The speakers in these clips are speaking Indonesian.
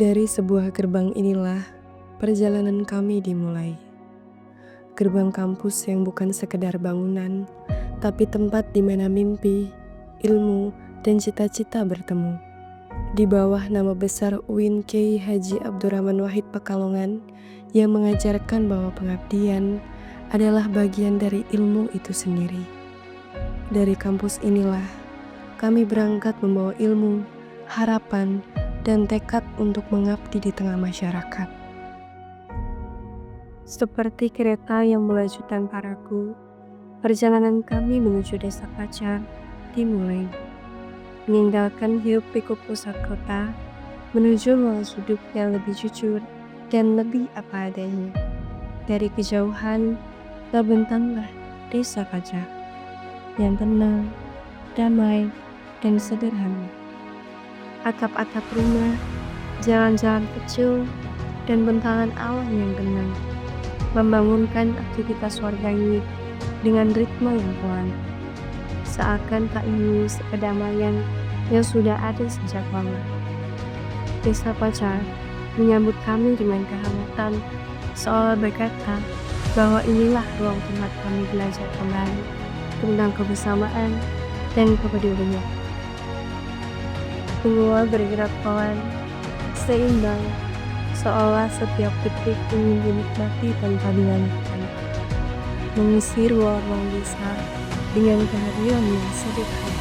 Dari sebuah gerbang inilah perjalanan kami dimulai. Gerbang kampus yang bukan sekedar bangunan, tapi tempat di mana mimpi, ilmu, dan cita-cita bertemu. Di bawah nama besar UIN Kyai Haji Abdurrahman Wahid Pekalongan yang mengajarkan bahwa pengabdian adalah bagian dari ilmu itu sendiri. Dari kampus inilah kami berangkat membawa ilmu, harapan, dan tekad untuk mengabdi di tengah masyarakat. Seperti kereta yang melaju tanpa ragu, perjalanan kami menuju Desa Pacar dimulai. Meninggalkan hidup pikuk pusat kota, menuju ruang hidup yang lebih jujur dan lebih apa adanya. Dari kejauhan, terbentanglah Desa Pacar yang tenang, damai, dan sederhana. Atap-atap rumah, jalan-jalan kecil, dan bentangan alam yang tenang membangunkan aktivitas warga ini dengan ritme yang pelan. Seakan tak ingin kedamaian yang sudah ada sejak lama. Desa Pacar menyambut kami dengan kehangatan, seolah berkata bahwa inilah ruang tempat kami belajar kembali tentang kebersamaan dan kepedulian. Semua bergerak pelan, seimbang, seolah setiap detik ingin dinikmati tanpa dilanjutkan. Mengisi ruang-ruang desa dengan kehadiran yang sederhana.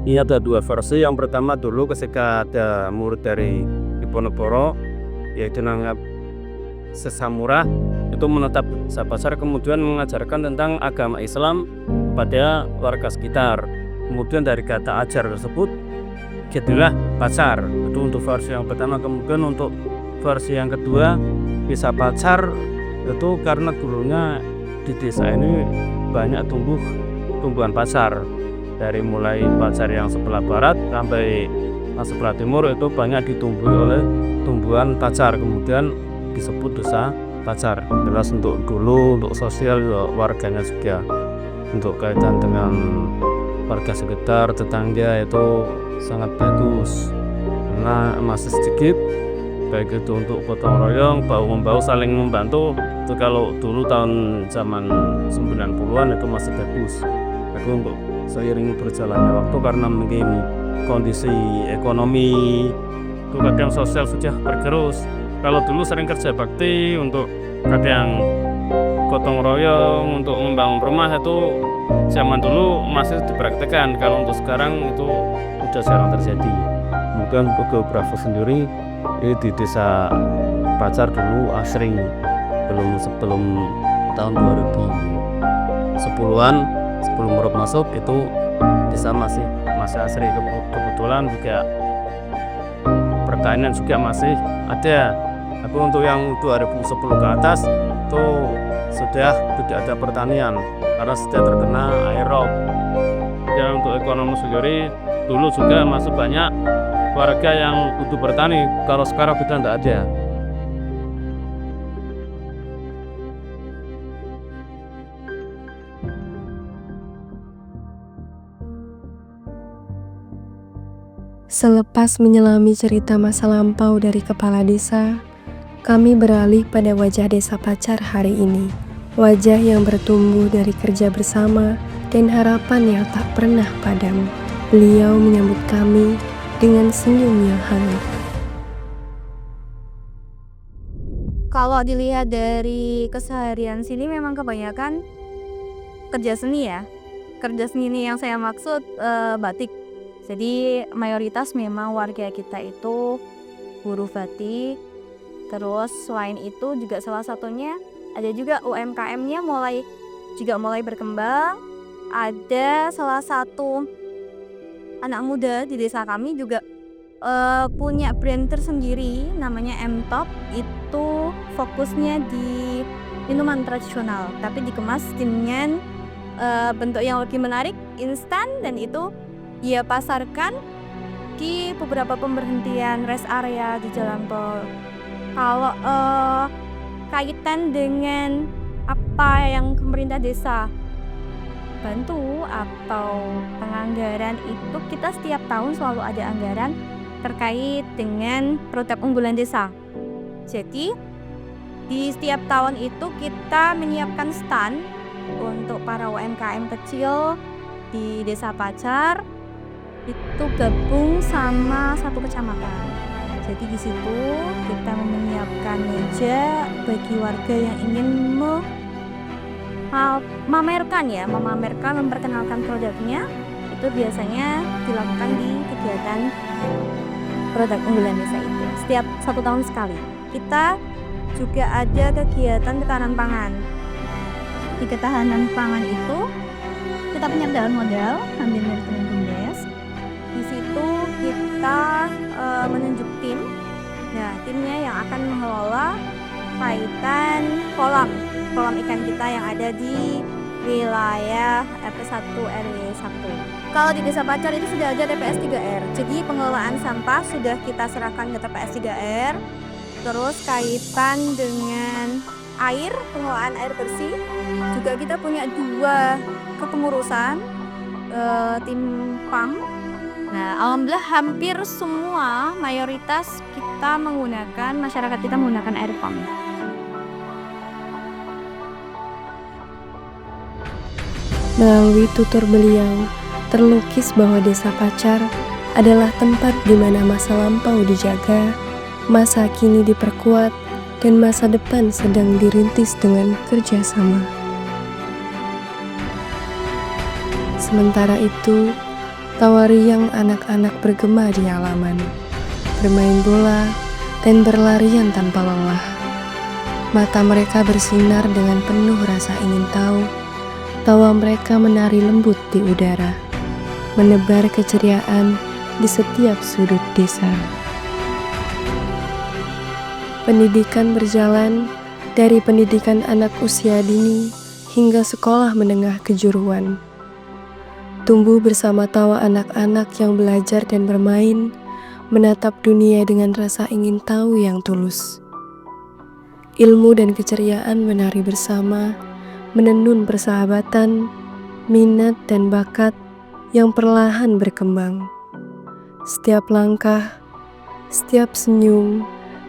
Ini ada dua versi. Yang pertama dulu ketika ada murid dari Diponegoro, yaitu Nangap Sesamurah, itu menetap di Desa Pacar, kemudian mengajarkan tentang agama Islam pada warga sekitar. Kemudian dari kata ajar tersebut jadilah Pacar. Itu untuk versi yang pertama. Kemudian untuk versi yang kedua, Desa Pacar itu karena dulunya di desa ini banyak tumbuhan pacar. Dari mulai pacar yang sebelah barat sampai sebelah timur itu banyak ditumbuhi oleh tumbuhan pacar. Kemudian disebut Desa Pacar. Jelas untuk dulu, untuk sosial warganya juga, untuk kaitan dengan warga sekitar, tetangga itu sangat bagus karena masih sedikit, baik itu untuk gotong royong, bahu-membahu, saling membantu. Itu kalau dulu tahun zaman 90-an itu masih bagus. Tapi untuk seiring berjalannya waktu karena mungkin kondisi ekonomi itu kadang sosial sudah bergerus. Kalau dulu sering kerja bakti, untuk kadang gotong royong, untuk membangun rumah, itu zaman dulu masih dipraktekkan. Kalau untuk sekarang itu sudah jarang terjadi. Kemudian untuk geografi sendiri, ini di Desa Pacar dulu asring, sebelum tahun 2010-an, sebelum Murad masuk, itu desa masih asri. Kebetulan juga pertanian juga masih ada. Tapi untuk yang 2010 ke atas itu sudah tidak ada pertanian karena sudah terkena air rob. Dan untuk ekonomi sendiri dulu juga masih banyak warga yang butuh bertani. Kalau sekarang sudah tidak ada. Selepas menyelami cerita masa lampau dari kepala desa, kami beralih pada wajah Desa Pacar hari ini. Wajah yang bertumbuh dari kerja bersama dan harapan yang tak pernah padam. Beliau menyambut kami dengan senyum yang hangat. Kalau dilihat dari keseharian sini memang kebanyakan kerja seni ya. Kerja seni ini yang saya maksud batik. Jadi mayoritas memang warga kita itu buruh batik. Terus selain itu juga salah satunya ada juga UMKM-nya mulai berkembang. Ada salah satu anak muda di desa kami juga punya brand tersendiri namanya M-Top. Itu fokusnya di minuman tradisional tapi dikemas dengan bentuk yang lebih menarik, instan, dan itu dia pasarkan di beberapa pemberhentian rest area di jalan tol. Kalau kaitan dengan apa yang pemerintah desa bantu atau penganggaran itu, kita setiap tahun selalu ada anggaran terkait dengan produk unggulan desa. Jadi di setiap tahun itu kita menyiapkan stand untuk para UMKM kecil di Desa Pacar itu gabung sama satu kecamatan. Jadi di situ kita menyiapkan meja bagi warga yang ingin memamerkan, memperkenalkan produknya. Itu biasanya dilakukan di kegiatan produk unggulan desa itu setiap 1 tahun sekali. Kita juga ada kegiatan ketahanan pangan. Di ketahanan pangan itu kita penyertaan modal ambil dari Kemenkumdes. Di situ kita menunjuk tim. Nah, timnya yang akan mengelola kaitan kolam ikan kita yang ada di wilayah RT1 RW 1. Kalau di Desa Pacar itu sudah ada TPS 3R. Jadi pengelolaan sampah sudah kita serahkan ke TPS 3R. Terus kaitan dengan air, pengelolaan air bersih juga kita punya 2 kepengurusan tim PAM. Nah, alhamdulillah hampir semua mayoritas masyarakat kita menggunakan air PAM. Melalui tutur beliau, terlukis bahwa Desa Pacar adalah tempat di mana masa lampau dijaga, masa kini diperkuat, dan masa depan sedang dirintis dengan kerjasama. Sementara itu, tawariang anak-anak bergema di halaman, bermain bola, dan berlarian tanpa lelah. Mata mereka bersinar dengan penuh rasa ingin tahu. Tawa mereka menari lembut di udara, menebar keceriaan di setiap sudut desa. Pendidikan berjalan dari pendidikan anak usia dini hingga sekolah menengah kejuruan. Tumbuh bersama tawa anak-anak yang belajar dan bermain, menatap dunia dengan rasa ingin tahu yang tulus. Ilmu dan keceriaan menari bersama, menenun persahabatan, minat dan bakat yang perlahan berkembang. Setiap langkah, setiap senyum,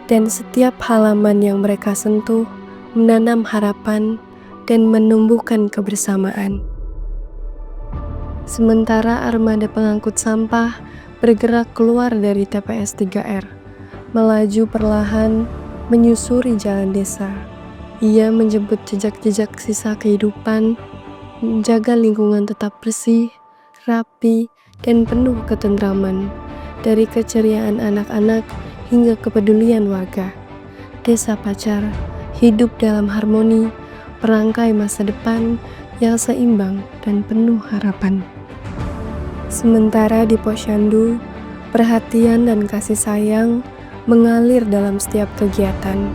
dan setiap halaman yang mereka sentuh menanam harapan dan menumbuhkan kebersamaan. Sementara armada pengangkut sampah bergerak keluar dari TPS 3R, melaju perlahan menyusuri jalan desa. Ia menjemput jejak-jejak sisa kehidupan, menjaga lingkungan tetap bersih, rapi, dan penuh ketentraman. Dari keceriaan anak-anak hingga kepedulian warga, Desa Pacar hidup dalam harmoni, merangkai masa depan yang seimbang dan penuh harapan. Sementara di Posyandu, perhatian dan kasih sayang mengalir dalam setiap kegiatan.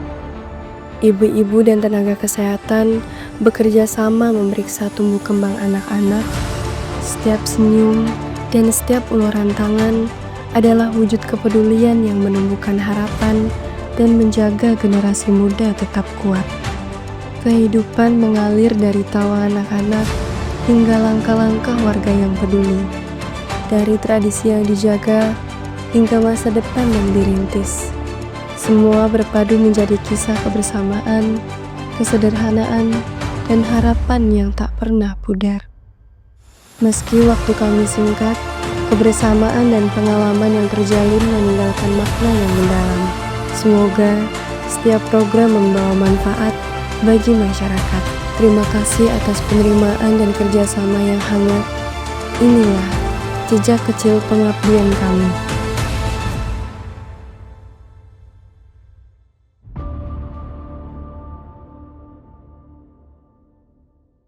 Ibu-ibu dan tenaga kesehatan bekerja sama memeriksa tumbuh kembang anak-anak. Setiap senyum dan setiap uluran tangan adalah wujud kepedulian yang menumbuhkan harapan dan menjaga generasi muda tetap kuat. Kehidupan mengalir dari tawa anak-anak hingga langkah-langkah warga yang peduli. Dari tradisi yang dijaga hingga masa depan yang dirintis. Semua berpadu menjadi kisah kebersamaan, kesederhanaan, dan harapan yang tak pernah pudar. Meski waktu kami singkat, kebersamaan dan pengalaman yang terjalin meninggalkan makna yang mendalam. Semoga setiap program membawa manfaat bagi masyarakat. Terima kasih atas penerimaan dan kerjasama yang hangat. Inilah jejak kecil pengabdian kami.